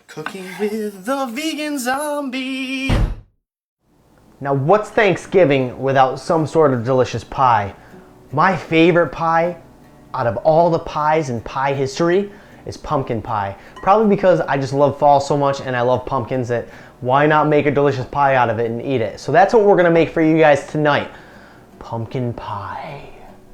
Cooking with the vegan zombie. Now, what's Thanksgiving without some sort of delicious pie? My favorite pie out of all the pies in pie history is pumpkin pie. Probably because I just love fall so much and I love pumpkins that why not make a delicious pie out of it and eat it? So that's what we're gonna make for you guys tonight. Pumpkin pie.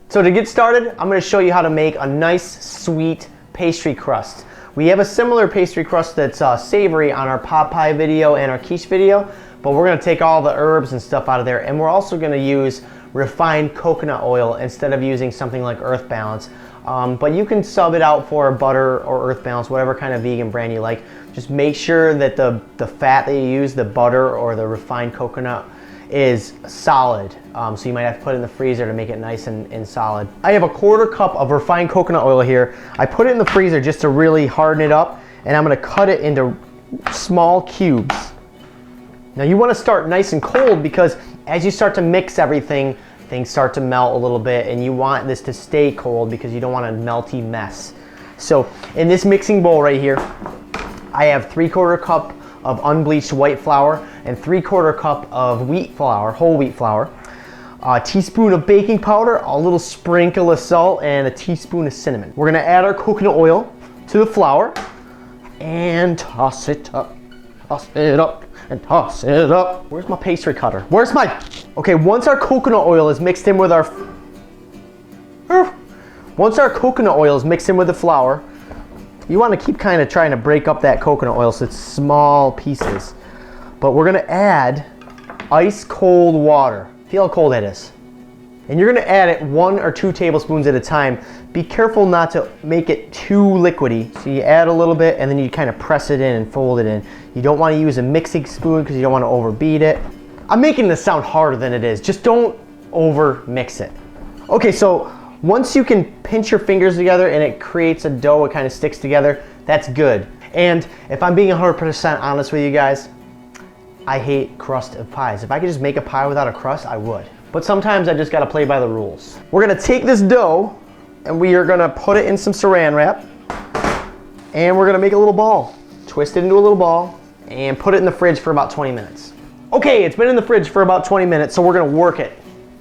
So to get started, I'm gonna show you how to make a nice sweet pastry crust. We have a similar pastry crust that's savory on our pot pie video and our quiche video, but we're gonna take all the herbs and stuff out of there, and we're also gonna use refined coconut oil instead of using something like Earth Balance. But you can sub it out for butter or Earth Balance, whatever kind of vegan brand you like. Just make sure that the fat that you use, the butter or the refined coconut, is solid. So you might have to put it in the freezer to make it nice and solid. I have a 1/4 cup of refined coconut oil here. I put it in the freezer just to really harden it up, and I'm gonna cut it into small cubes. Now you wanna start nice and cold because as you start to mix everything, things start to melt a little bit, and you want this to stay cold because you don't want a melty mess. So in this mixing bowl right here, I have 3/4 cup of unbleached white flour and 3/4 cup of wheat flour, whole wheat flour, a teaspoon of baking powder, a little sprinkle of salt, and a teaspoon of cinnamon. We're gonna add our coconut oil to the flour and toss it up, and toss it up. Where's my pastry cutter? Okay, once our coconut oil is mixed in with the flour, you want to keep kind of trying to break up that coconut oil so it's small pieces. But we're going to add ice cold water. Feel how cold that is. And you're going to add it 1 or 2 tablespoons at a time. Be careful not to make it too liquidy. So you add a little bit and then you kind of press it in and fold it in. You don't want to use a mixing spoon because you don't want to overbeat it. I'm making this sound harder than it is. Just don't over mix it. Okay, so once you can pinch your fingers together and it creates a dough, it kind of sticks together, that's good. And if I'm being 100% honest with you guys, I hate crust of pies. If I could just make a pie without a crust, I would. But sometimes I just gotta play by the rules. We're gonna take this dough and we are gonna put it in some saran wrap, and we're gonna make a little ball. Twist it into a little ball and put it in the fridge for about 20 minutes. Okay, it's been in the fridge for about 20 minutes, so we're gonna work it.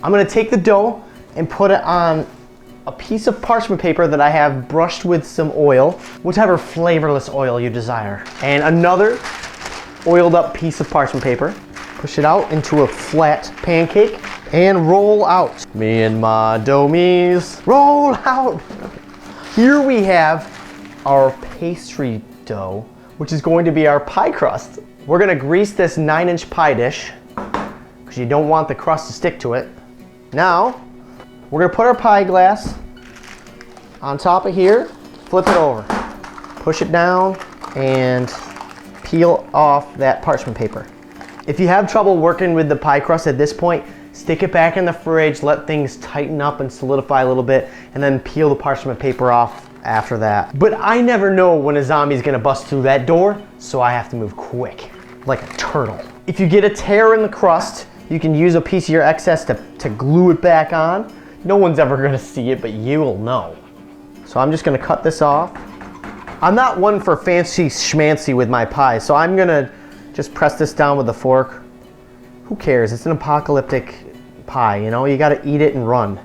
I'm gonna take the dough and put it on a piece of parchment paper that I have brushed with some oil, whichever flavorless oil you desire. And another oiled up piece of parchment paper. Push it out into a flat pancake and roll out. Me and my dough-mies, roll out. Here we have our pastry dough, which is going to be our pie crust. We're gonna grease this 9-inch pie dish because you don't want the crust to stick to it. Now, we're gonna put our pie glass on top of here, flip it over, push it down, and peel off that parchment paper. If you have trouble working with the pie crust at this point, stick it back in the fridge, let things tighten up and solidify a little bit, and then peel the parchment paper off after that. But I never know when a zombie's gonna bust through that door, so I have to move quick, like a turtle. If you get a tear in the crust, you can use a piece of your excess to glue it back on. No one's ever gonna see it, but you'll know. So I'm just gonna cut this off. I'm not one for fancy schmancy with my pie, so I'm gonna just press this down with a fork. Who cares? It's an apocalyptic pie, you know? You gotta eat it and run.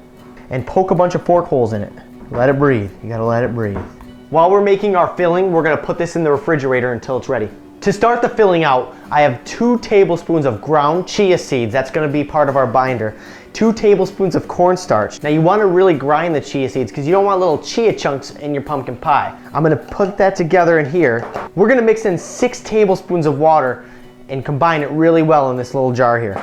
And poke a bunch of fork holes in it. Let it breathe. You gotta let it breathe. While we're making our filling, we're gonna put this in the refrigerator until it's ready. To start the filling out, I have 2 tablespoons of ground chia seeds. That's gonna be part of our binder. 2 tablespoons of cornstarch. Now you wanna really grind the chia seeds because you don't want little chia chunks in your pumpkin pie. I'm gonna put that together in here. We're gonna mix in 6 tablespoons of water and combine it really well in this little jar here.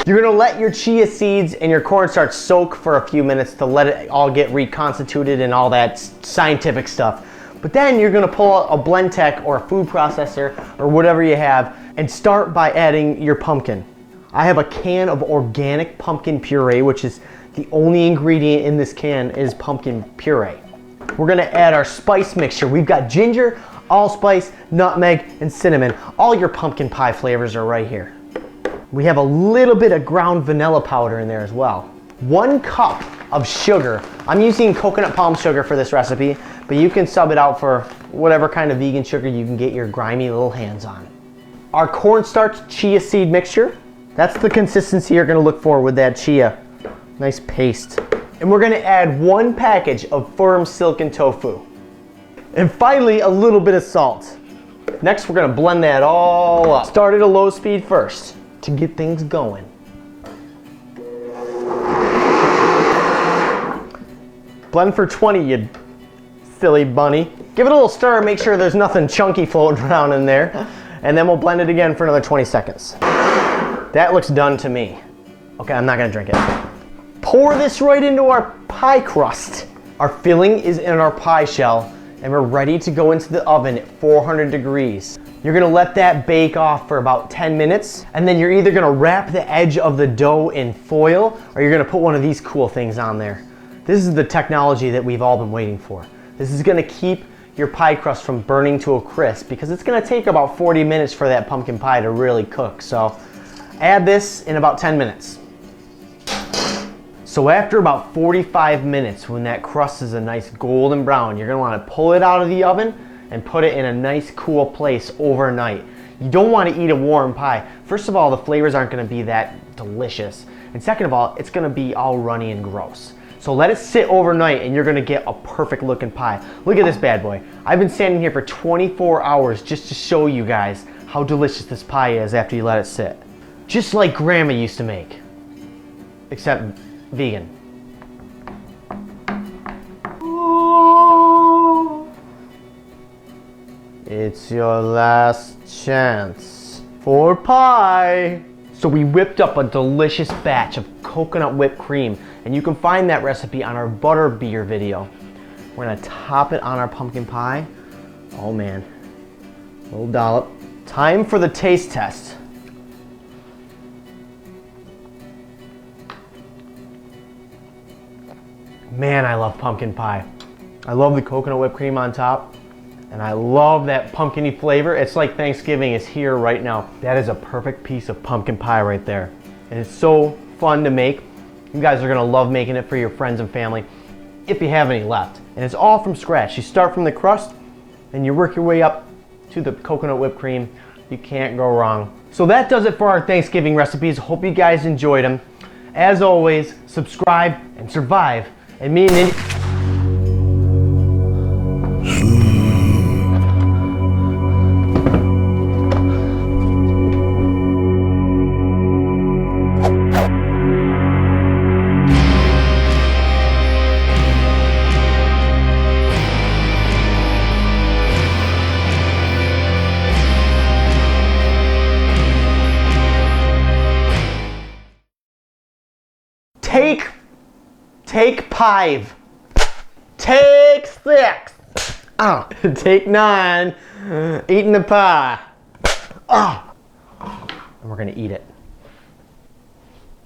You're gonna let your chia seeds and your cornstarch soak for a few minutes to let it all get reconstituted and all that scientific stuff. But then you're gonna pull out a blend tech or a food processor or whatever you have and start by adding your pumpkin. I have a can of organic pumpkin puree, which is the only ingredient in this can is pumpkin puree. We're gonna add our spice mixture. We've got ginger, allspice, nutmeg, and cinnamon. All your pumpkin pie flavors are right here. We have a little bit of ground vanilla powder in there as well. 1 cup of sugar I'm using coconut palm sugar for this recipe, but you can sub it out for whatever kind of vegan sugar you can get your grimy little hands on. Our cornstarch chia seed mixture, that's the consistency you're gonna look for with that chia. Nice paste. And we're gonna add 1 package of firm silken tofu. And finally, a little bit of salt. Next, we're gonna blend that all up. Start at a low speed first to get things going. Blend for 20, you silly bunny. Give it a little stir, make sure there's nothing chunky floating around in there. And then we'll blend it again for another 20 seconds. That looks done to me. Okay, I'm not gonna drink it. Pour this right into our pie crust. Our filling is in our pie shell, and we're ready to go into the oven at 400 degrees. You're gonna let that bake off for about 10 minutes, and then you're either gonna wrap the edge of the dough in foil, or you're gonna put one of these cool things on there. This is the technology that we've all been waiting for. This is gonna keep your pie crust from burning to a crisp, because it's gonna take about 40 minutes for that pumpkin pie to really cook. So add this in about 10 minutes. So after about 45 minutes, when that crust is a nice golden brown, you're gonna wanna pull it out of the oven and put it in a nice cool place overnight. You don't wanna eat a warm pie. First of all, the flavors aren't gonna be that delicious. And second of all, it's gonna be all runny and gross. So let it sit overnight and you're gonna get a perfect looking pie. Look at this bad boy. I've been standing here for 24 hours just to show you guys how delicious this pie is after you let it sit. Just like Grandma used to make, except vegan. It's your last chance for pie. So we whipped up a delicious batch of coconut whipped cream, and you can find that recipe on our butter beer video. We're gonna top it on our pumpkin pie. Oh man, a little dollop. Time for the taste test. Man, I love pumpkin pie. I love the coconut whipped cream on top, and I love that pumpkin-y flavor. It's like Thanksgiving is here right now. That is a perfect piece of pumpkin pie right there. And it's so fun to make. You guys are gonna love making it for your friends and family, if you have any left. And it's all from scratch. You start from the crust, and you work your way up to the coconut whipped cream. You can't go wrong. So that does it for our Thanksgiving recipes. Hope you guys enjoyed them. As always, subscribe and survive. And me and Indy. Take 5. Take 6. Oh, take 9. Eating the pie. Oh. And we're gonna eat it.